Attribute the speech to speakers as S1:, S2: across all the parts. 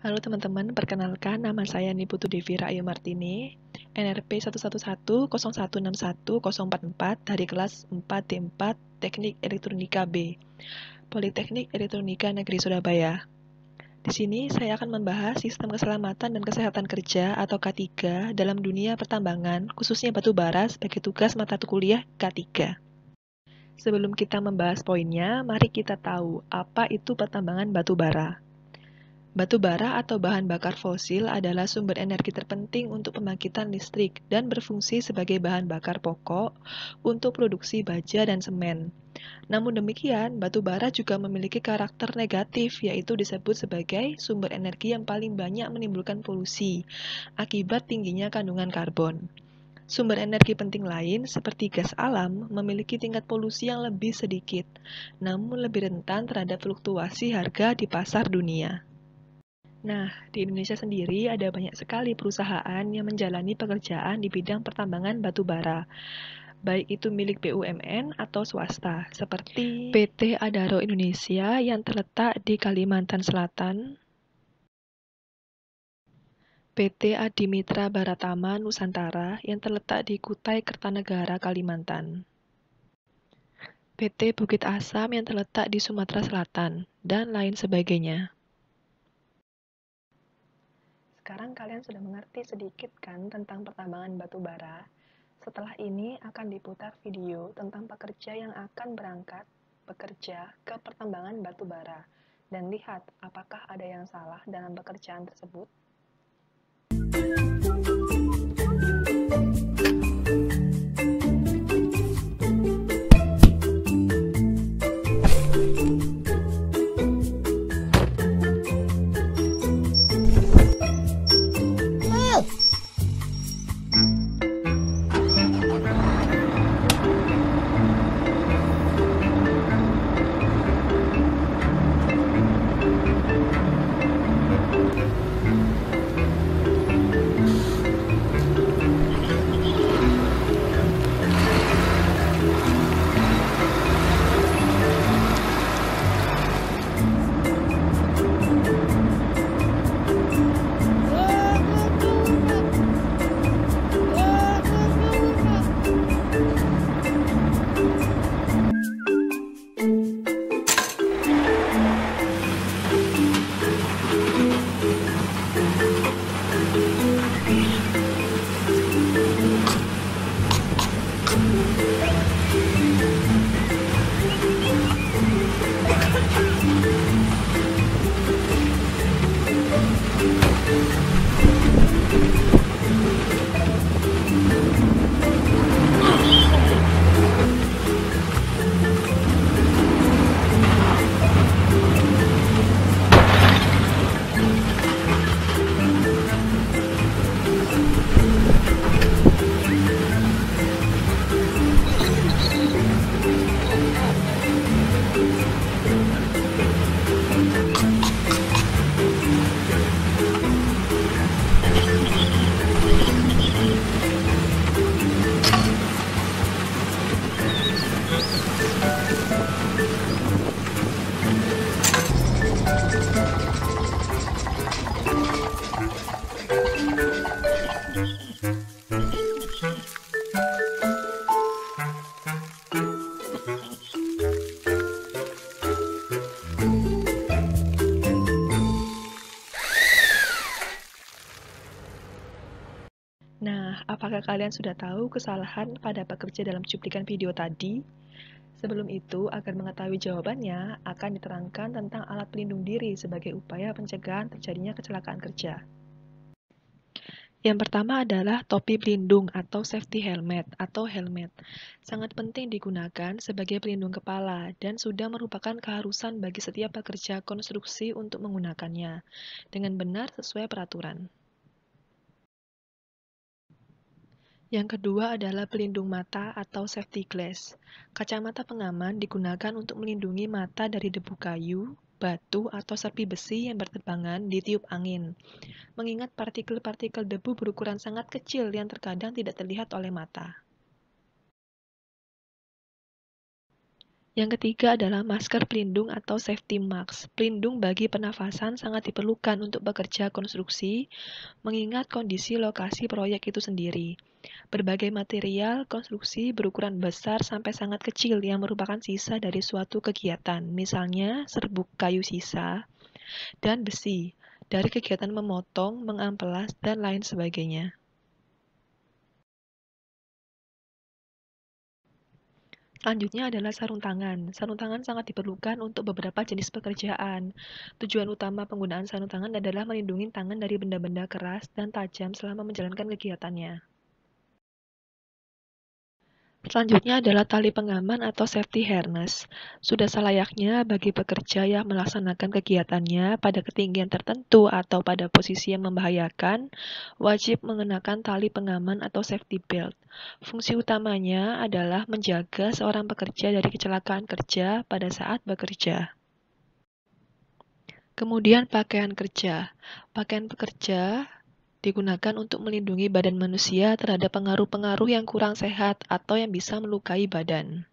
S1: Halo teman-teman, perkenalkan nama saya Niputu Devi Ra'yu Martini, NRP 11101161044 dari kelas 4D4 Teknik Elektronika B, Politeknik Elektronika Negeri Surabaya. Di sini saya akan membahas sistem keselamatan dan kesehatan kerja atau K3 dalam dunia pertambangan, khususnya batu bara sebagai tugas mata kuliah K3. Sebelum kita membahas poinnya, mari kita tahu apa itu pertambangan batu bara. Batu bara atau bahan bakar fosil adalah sumber energi terpenting untuk pembangkitan listrik dan berfungsi sebagai bahan bakar pokok untuk produksi baja dan semen. Namun demikian, batu bara juga memiliki karakter negatif, yaitu disebut sebagai sumber energi yang paling banyak menimbulkan polusi akibat tingginya kandungan karbon. Sumber energi penting lain, seperti gas alam, memiliki tingkat polusi yang lebih sedikit, namun lebih rentan terhadap fluktuasi harga di pasar dunia. Nah, di Indonesia sendiri ada banyak sekali perusahaan yang menjalani pekerjaan di bidang pertambangan batu bara, baik itu milik BUMN atau swasta, seperti PT Adaro Indonesia yang terletak di Kalimantan Selatan, PT Adimitra Baratama Nusantara yang terletak di Kutai Kertanegara, Kalimantan, PT Bukit Asam yang terletak di Sumatera Selatan, dan lain sebagainya. Sekarang kalian sudah mengerti sedikit kan tentang pertambangan batu bara? Setelah ini akan diputar video tentang pekerja yang akan berangkat bekerja ke pertambangan batu bara dan lihat apakah ada yang salah dalam pekerjaan tersebut. Nah, apakah kalian sudah tahu kesalahan pada pekerja dalam cuplikan video tadi? Sebelum itu, agar mengetahui jawabannya, akan diterangkan tentang alat pelindung diri sebagai upaya pencegahan terjadinya kecelakaan kerja. Yang pertama adalah topi pelindung atau safety helmet atau helmet. Sangat penting digunakan sebagai pelindung kepala dan sudah merupakan keharusan bagi setiap pekerja konstruksi untuk menggunakannya dengan benar sesuai peraturan. Yang kedua adalah pelindung mata atau safety glass. Kacamata pengaman digunakan untuk melindungi mata dari debu kayu, batu, atau serpi besi yang berterbangan di tiup angin. Mengingat partikel-partikel debu berukuran sangat kecil yang terkadang tidak terlihat oleh mata. Yang ketiga adalah masker pelindung atau safety mask. Pelindung bagi pernafasan sangat diperlukan untuk bekerja konstruksi, mengingat kondisi lokasi proyek itu sendiri. Berbagai material konstruksi berukuran besar sampai sangat kecil yang merupakan sisa dari suatu kegiatan, misalnya serbuk kayu sisa dan besi, dari kegiatan memotong, mengamplas, dan lain sebagainya. Selanjutnya adalah sarung tangan. Sarung tangan sangat diperlukan untuk beberapa jenis pekerjaan. Tujuan utama penggunaan sarung tangan adalah melindungi tangan dari benda-benda keras dan tajam selama menjalankan kegiatannya. Selanjutnya adalah tali pengaman atau safety harness. Sudah selayaknya bagi pekerja yang melaksanakan kegiatannya pada ketinggian tertentu atau pada posisi yang membahayakan, wajib mengenakan tali pengaman atau safety belt. Fungsi utamanya adalah menjaga seorang pekerja dari kecelakaan kerja pada saat bekerja. Kemudian pakaian kerja. Pakaian pekerja digunakan untuk melindungi badan manusia terhadap pengaruh-pengaruh yang kurang sehat atau yang bisa melukai badan.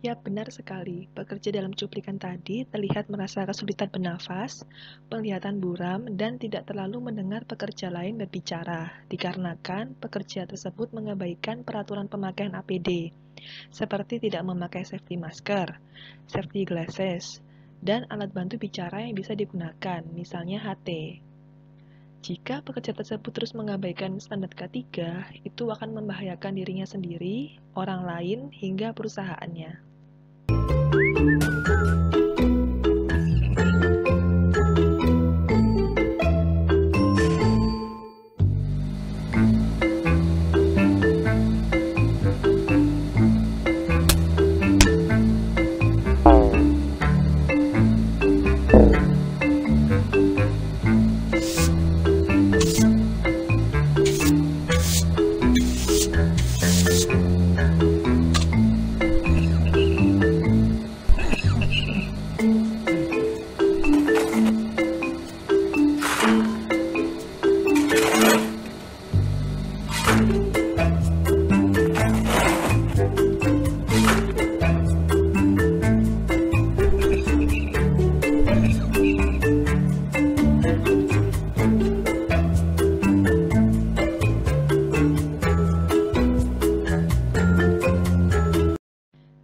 S1: Ya, benar sekali. Pekerja dalam cuplikan tadi terlihat merasa kesulitan bernafas, penglihatan buram, dan tidak terlalu mendengar pekerja lain berbicara, dikarenakan pekerja tersebut mengabaikan peraturan pemakaian APD, seperti tidak memakai safety masker, safety glasses, dan alat bantu bicara yang bisa digunakan, misalnya HT. Jika pekerja tersebut terus mengabaikan standar K3, itu akan membahayakan dirinya sendiri, orang lain, hingga perusahaannya.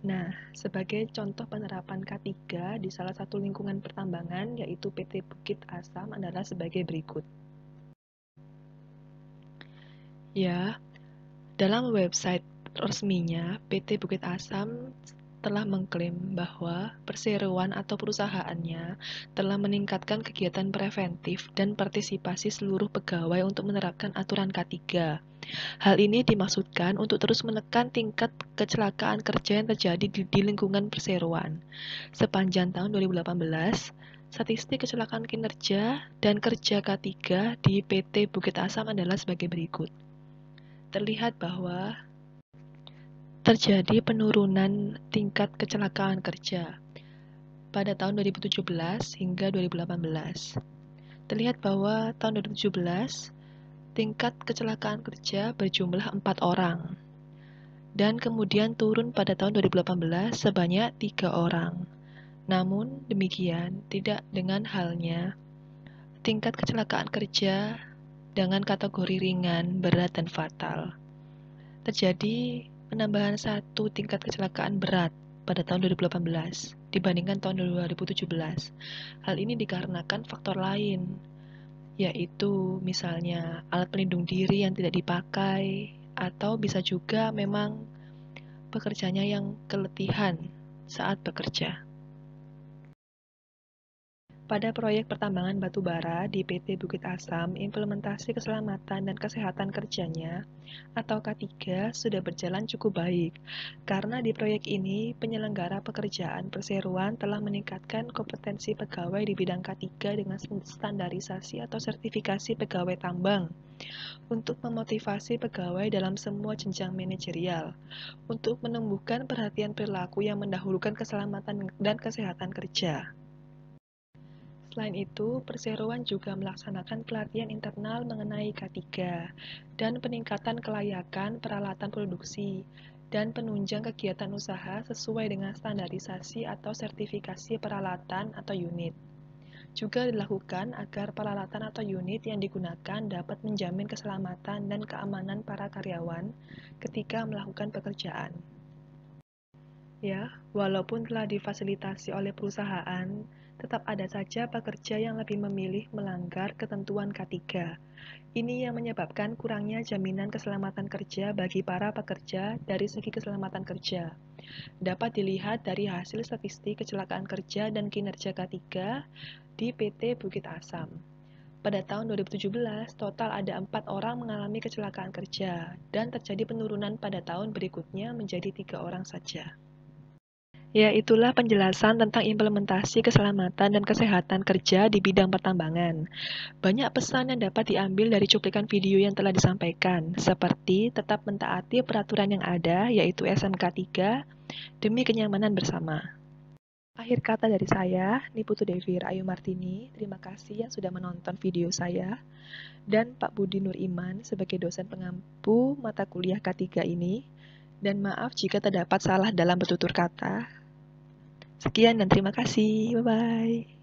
S1: Nah, sebagai contoh penerapan K3 di salah satu lingkungan pertambangan, yaitu PT Bukit Asam adalah sebagai berikut. Ya, dalam website resminya, PT Bukit Asam telah mengklaim bahwa perseroan atau perusahaannya telah meningkatkan kegiatan preventif dan partisipasi seluruh pegawai untuk menerapkan aturan K3. Hal ini dimaksudkan untuk terus menekan tingkat kecelakaan kerja yang terjadi di lingkungan perseroan. Sepanjang tahun 2018, statistik kecelakaan kinerja dan kerja K3 di PT Bukit Asam adalah sebagai berikut. Terlihat bahwa terjadi penurunan tingkat kecelakaan kerja pada tahun 2017 hingga 2018. Terlihat bahwa tahun 2017 tingkat kecelakaan kerja berjumlah 4 orang dan kemudian turun pada tahun 2018 sebanyak 3 orang. Namun demikian tidak dengan halnya tingkat kecelakaan kerja dengan kategori ringan, berat, dan fatal. Terjadi penambahan satu tingkat kecelakaan berat pada tahun 2018 dibandingkan tahun 2017. Hal ini dikarenakan faktor lain, yaitu misalnya alat pelindung diri yang tidak dipakai, atau bisa juga memang pekerjanya yang keletihan saat bekerja. Pada proyek pertambangan batu bara di PT Bukit Asam, implementasi keselamatan dan kesehatan kerjanya atau K3 sudah berjalan cukup baik. Karena di proyek ini, penyelenggara pekerjaan perseroan telah meningkatkan kompetensi pegawai di bidang K3 dengan standarisasi atau sertifikasi pegawai tambang untuk memotivasi pegawai dalam semua jenjang manajerial, untuk menumbuhkan perhatian perilaku yang mendahulukan keselamatan dan kesehatan kerja. Selain itu, perseroan juga melaksanakan pelatihan internal mengenai K3 dan peningkatan kelayakan peralatan produksi dan penunjang kegiatan usaha sesuai dengan standarisasi atau sertifikasi peralatan atau unit. Juga dilakukan agar peralatan atau unit yang digunakan dapat menjamin keselamatan dan keamanan para karyawan ketika melakukan pekerjaan. Ya, walaupun telah difasilitasi oleh perusahaan, tetap ada saja pekerja yang lebih memilih melanggar ketentuan K3. Ini yang menyebabkan kurangnya jaminan keselamatan kerja bagi para pekerja dari segi keselamatan kerja. Dapat dilihat dari hasil statistik kecelakaan kerja dan kinerja K3 di PT Bukit Asam. Pada tahun 2017, total ada 4 orang mengalami kecelakaan kerja, dan terjadi penurunan pada tahun berikutnya menjadi 3 orang saja. Ya, itulah penjelasan tentang implementasi keselamatan dan kesehatan kerja di bidang pertambangan. Banyak pesan yang dapat diambil dari cuplikan video yang telah disampaikan, seperti tetap mentaati peraturan yang ada, yaitu SMK 3, demi kenyamanan bersama. Akhir kata dari saya, Niputu Devi Ayu Martini, terima kasih yang sudah menonton video saya, dan Pak Budi Nur Iman sebagai dosen pengampu mata kuliah K3 ini, dan maaf jika terdapat salah dalam bertutur kata. Sekian dan terima kasih. Bye-bye.